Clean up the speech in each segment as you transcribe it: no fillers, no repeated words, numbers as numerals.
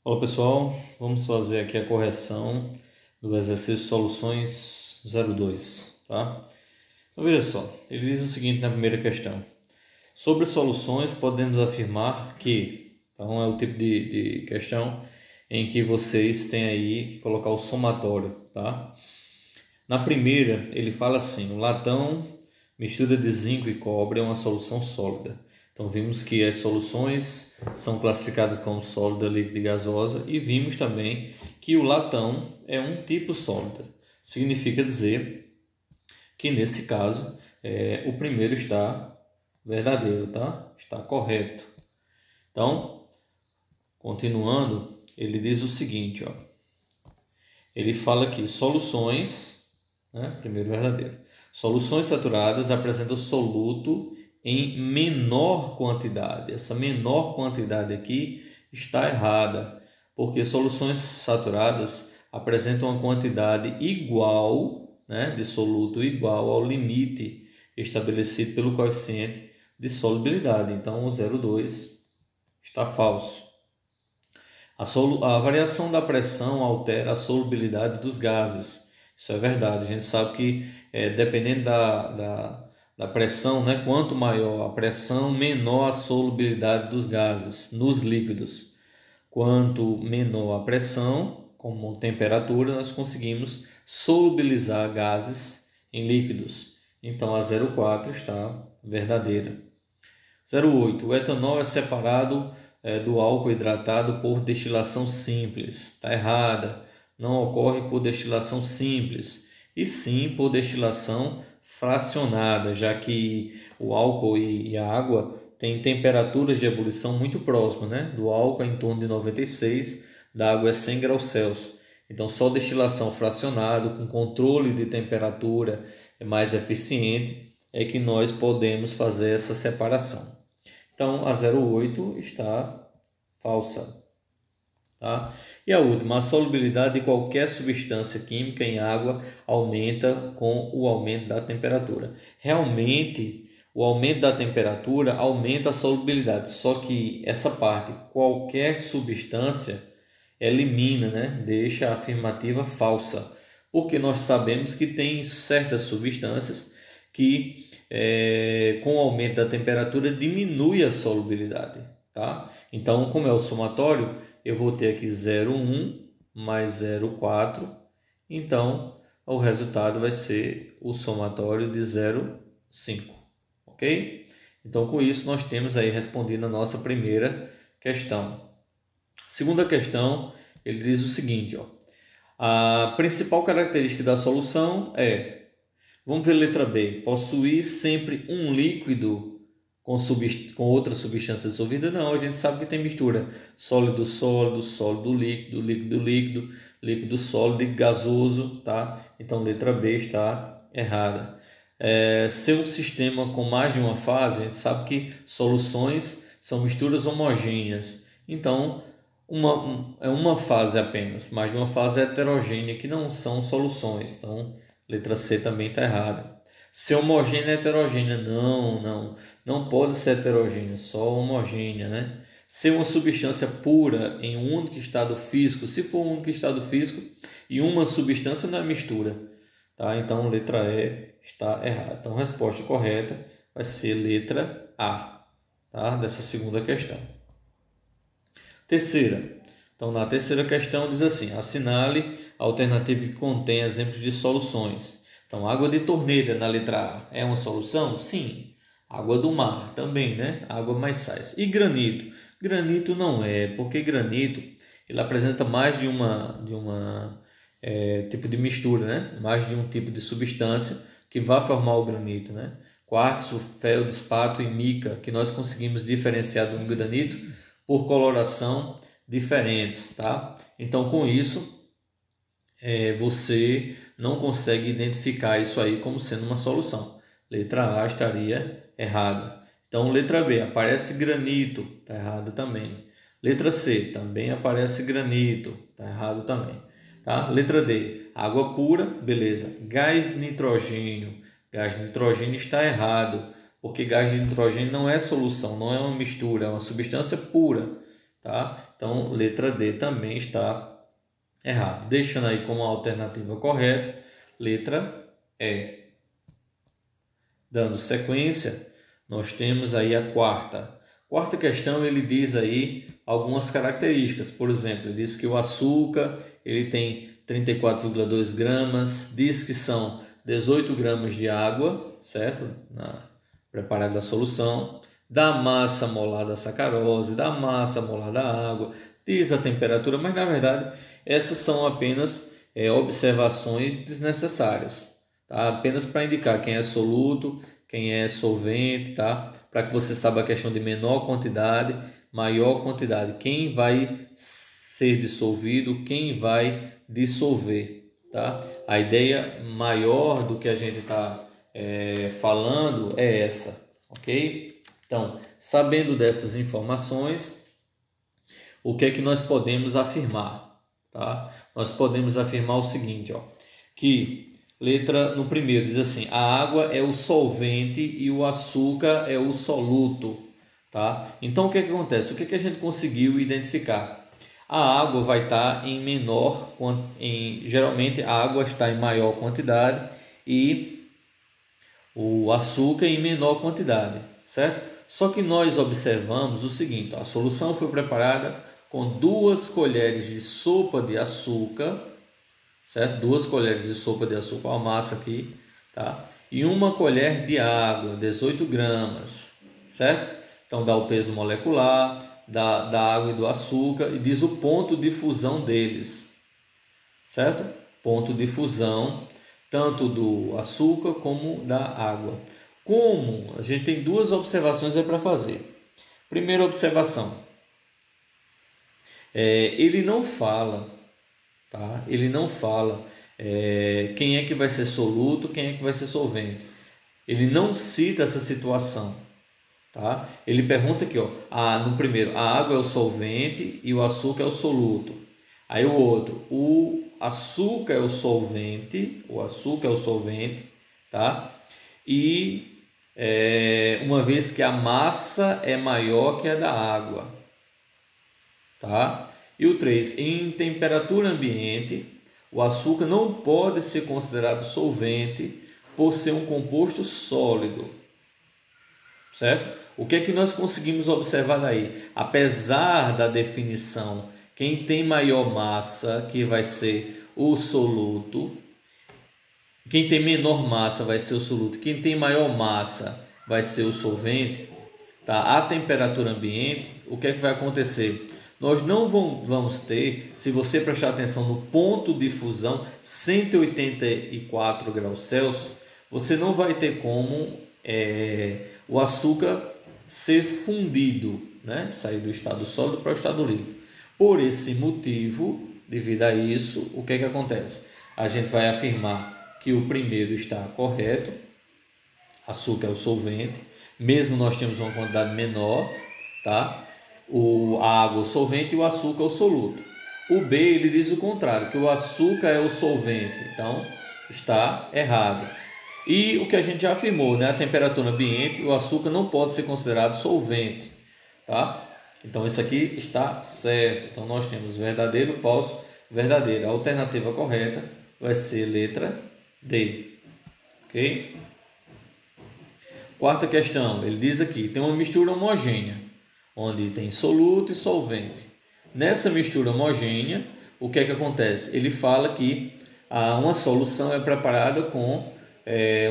Olá pessoal, vamos fazer aqui a correção do exercício Soluções 02, tá? Então veja só, ele diz o seguinte na primeira questão: sobre soluções podemos afirmar que, então é o tipo de questão em que vocês têm aí que colocar o somatório, tá? Na primeira ele fala assim: o latão, mistura de zinco e cobre é uma solução sólida. Então vimos que as soluções são classificadas como sólida, líquida e gasosa, e vimos também que o latão é um tipo sólida. Significa dizer que nesse caso o primeiro está verdadeiro, tá? Está correto. Então, continuando, ele diz o seguinte, ó. Ele fala aqui soluções, né? Primeiro verdadeiro. Soluções saturadas apresentam soluto em menor quantidade. Essa menor quantidade aqui está errada, porque soluções saturadas apresentam uma quantidade igual, né, de soluto igual ao limite estabelecido pelo coeficiente de solubilidade. Então, o 0,2 está falso. A variação da pressão altera a solubilidade dos gases. Isso é verdade. A gente sabe que dependendo da pressão, né, quanto maior a pressão, menor a solubilidade dos gases nos líquidos. Quanto menor a pressão, como temperatura, nós conseguimos solubilizar gases em líquidos. Então a 0,4 está verdadeira. 0,8. O etanol é separado do álcool hidratado por destilação simples. Está errada. Não ocorre por destilação simples, e sim por destilação fracionada, já que o álcool e a água têm temperaturas de ebulição muito próximas, né? Do álcool é em torno de 96, da água é 100 graus Celsius. Então, só destilação fracionada, com controle de temperatura mais eficiente, é que nós podemos fazer essa separação. Então, a 0,8 está falsa. Tá? E a última, a solubilidade de qualquer substância química em água aumenta com o aumento da temperatura. Realmente, o aumento da temperatura aumenta a solubilidade, só que essa parte, qualquer substância, elimina, né? Deixa a afirmativa falsa, porque nós sabemos que tem certas substâncias que com o aumento da temperatura diminui a solubilidade, tá? Então, como é o somatório, eu vou ter aqui 0,1 mais 0,4, então o resultado vai ser o somatório de 0,5, ok? Então, com isso, nós temos aí respondido a nossa primeira questão. Segunda questão, ele diz o seguinte, ó: a principal característica da solução é, vamos ver a letra B, possuir sempre um líquido com outra substância dissolvida? Não, a gente sabe que tem mistura sólido, sólido, sólido, líquido, líquido, líquido, líquido, sólido e gasoso, tá? Então, letra B está errada. Ser um sistema com mais de uma fase, a gente sabe que soluções são misturas homogêneas. Então, uma fase apenas, mais de uma fase heterogênea, que não são soluções. Então, letra C também está errada. Ser homogênea é heterogênea? Não pode ser heterogênea, só homogênea, né? Ser uma substância pura em um único estado físico, se for um único estado físico e uma substância, não é mistura, tá? Então, letra E está errada. Então, a resposta correta vai ser letra A, tá? Dessa segunda questão. Terceira. Então, na terceira questão diz assim: assinale a alternativa que contém exemplos de soluções. Então, água de torneira na letra A é uma solução? Sim. Água do mar também, né? Água mais sais. E granito? Granito não é, porque granito ele apresenta mais de uma tipo de mistura, né? Mais de um tipo de substância que vai formar o granito, né? Quartzo, feldespato e mica, que nós conseguimos diferenciar do granito por coloração diferentes, tá? Então, com isso, você não consegue identificar isso aí como sendo uma solução. Letra A estaria errada. Então, letra B, aparece granito, está errado também. Letra C, também aparece granito, está errado também. Tá? Letra D, água pura, beleza. Gás nitrogênio está errado, porque gás de nitrogênio não é solução, não é uma mistura, é uma substância pura. tá? Então, letra D também está errado. Deixando aí como alternativa correta, letra E. Dando sequência, nós temos aí a quarta. Quarta questão, ele diz aí algumas características. Por exemplo, ele diz que o açúcar ele tem 34,2 gramas, diz que são 18 gramas de água, certo? Na preparada da solução, da massa molar da sacarose, da massa molar da água, diz a temperatura, mas na verdade essas são apenas observações desnecessárias, tá? Apenas para indicar quem é soluto, quem é solvente, tá? Para que você saiba a questão de menor quantidade, maior quantidade, quem vai ser dissolvido, quem vai dissolver, tá? A ideia maior do que a gente está falando é essa, ok? Então, sabendo dessas informações, o que é que nós podemos afirmar, tá? Nós podemos afirmar o seguinte, ó, que letra no primeiro diz assim: a água é o solvente e o açúcar é o soluto, tá? Então, o que é que acontece? O que é que a gente conseguiu identificar? A água vai estar em menor, geralmente a água está em maior quantidade e o açúcar em menor quantidade, certo? Só que nós observamos o seguinte: a solução foi preparada com 2 colheres de sopa de açúcar, certo? 2 colheres de sopa de açúcar, a massa aqui, tá? E 1 colher de água, 18 gramas, certo? Então dá o peso molecular da água e do açúcar e diz o ponto de fusão deles, certo? Ponto de fusão tanto do açúcar como da água. Como a gente tem 2 observações para fazer. Primeira observação, ele não fala, tá? Ele não fala quem é que vai ser soluto, quem é que vai ser solvente. Ele não cita essa situação, tá? Ele pergunta aqui, ó, no primeiro, a água é o solvente e o açúcar é o soluto. Aí o outro, o açúcar é o solvente, tá? E uma vez que a massa é maior que a da água, tá? E o 3, em temperatura ambiente, o açúcar não pode ser considerado solvente por ser um composto sólido, certo? O que é que nós conseguimos observar daí? Apesar da definição, quem tem maior massa, que vai ser o soluto, quem tem menor massa vai ser o soluto, quem tem maior massa vai ser o solvente, tá? A temperatura ambiente, o que é que vai acontecer? Nós não vamos ter, se você prestar atenção no ponto de fusão, 184 graus Celsius, você não vai ter como o açúcar ser fundido, né? Sair do estado sólido para o estado líquido. Por esse motivo, devido a isso, o que é que acontece? A gente vai afirmar que o primeiro está correto, açúcar é o solvente, mesmo nós temos uma quantidade menor, tá? A água é o solvente e o açúcar é o soluto. O B, ele diz o contrário, que o açúcar é o solvente, então está errado. E o que a gente já afirmou, né? A temperatura ambiente, o açúcar não pode ser considerado solvente, tá? Então isso aqui está certo. Então nós temos verdadeiro, falso, verdadeiro. A alternativa correta vai ser letra D, ok? Quarta questão, ele diz aqui, tem uma mistura homogênea, onde tem soluto e solvente. Nessa mistura homogênea, o que é que acontece? Ele fala que uma solução é preparada com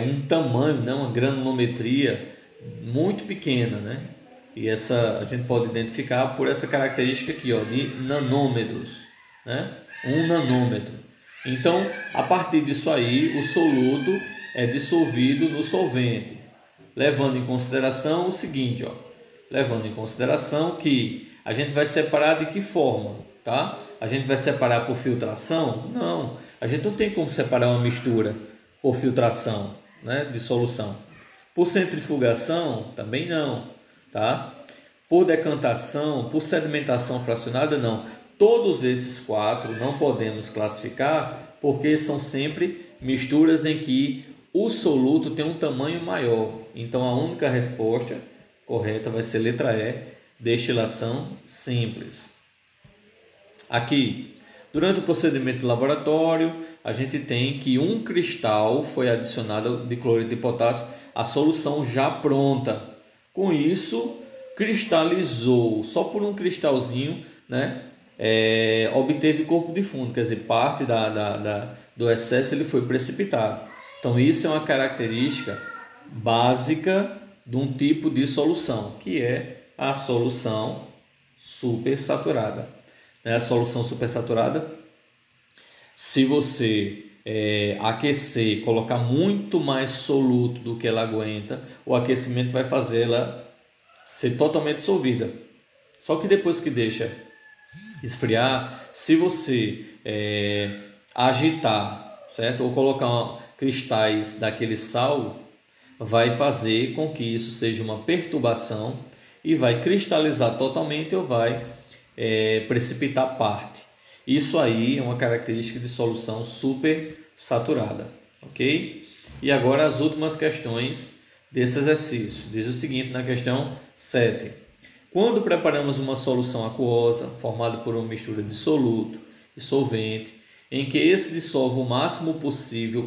um tamanho, né, uma granulometria muito pequena, né? E essa a gente pode identificar por essa característica aqui, ó, de nanômetros, né? 1 nanômetro. Então, a partir disso aí, o soluto é dissolvido no solvente, levando em consideração o seguinte, ó, levando em consideração que a gente vai separar de que forma, tá? A gente vai separar por filtração? Não, a gente não tem como separar uma mistura por filtração, né, de solução. Por centrifugação? Também não, tá? Por decantação, por sedimentação fracionada? Não. Todos esses 4 não podemos classificar porque são sempre misturas em que o soluto tem um tamanho maior. Então a única resposta correta vai ser letra E, destilação simples. Aqui, durante o procedimento de laboratório, a gente tem que um cristal foi adicionado de cloreto de potássio à solução já pronta. Com isso, cristalizou, só por um cristalzinho, né? Obteve corpo de fundo, quer dizer, parte do excesso ele foi precipitado. Então isso é uma característica básica de um tipo de solução, que é a solução supersaturada. A solução supersaturada, se você aquecer, colocar muito mais soluto do que ela aguenta, o aquecimento vai fazer ela ser totalmente dissolvida. Só que depois que deixa esfriar, se você agitar, certo? Ou colocar cristais daquele sal, vai fazer com que isso seja uma perturbação e vai cristalizar totalmente ou vai precipitar parte. Isso aí é uma característica de solução super saturada, ok? E agora as últimas questões desse exercício. Diz o seguinte na questão 7. Quando preparamos uma solução aquosa formada por uma mistura de soluto e solvente, em que esse dissolve o máximo possível,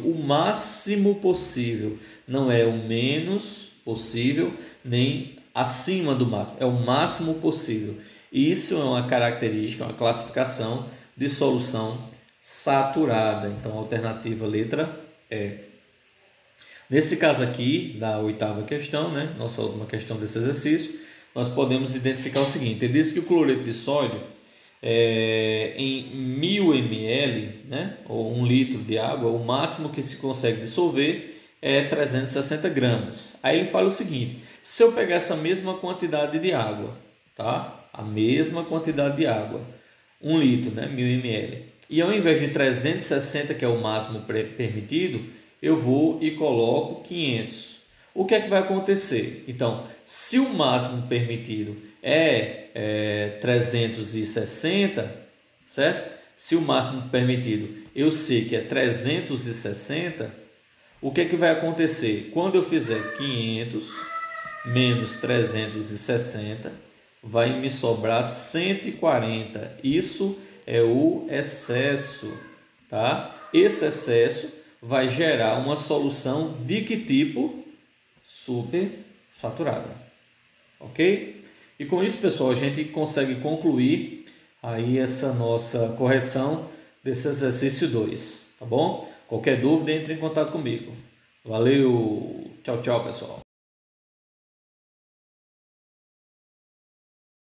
não é o menos possível, nem acima do máximo, é o máximo possível. Isso é uma característica, uma classificação de solução saturada. Então, a alternativa letra E. Nesse caso aqui, da 8ª questão, né, nossa última questão desse exercício, nós podemos identificar o seguinte. Ele diz que o cloreto de sódio, em 1000 ml, né, ou 1 litro de água, o máximo que se consegue dissolver é 360 gramas. Aí ele fala o seguinte: se eu pegar essa mesma quantidade de água, tá? A mesma quantidade de água, 1 litro, né, 1000 ml, e ao invés de 360, que é o máximo permitido, eu vou e coloco 500. O que é que vai acontecer? Então, se o máximo permitido é 360, certo? Se o máximo permitido eu sei que é 360, o que é que vai acontecer? Quando eu fizer 500 menos 360, vai me sobrar 140. Isso é o excesso, tá? Esse excesso vai gerar uma solução de que tipo? Super saturada, ok? E com isso, pessoal, a gente consegue concluir aí essa nossa correção desse exercício 2, tá bom? Qualquer dúvida, entre em contato comigo. Valeu, tchau, tchau, pessoal.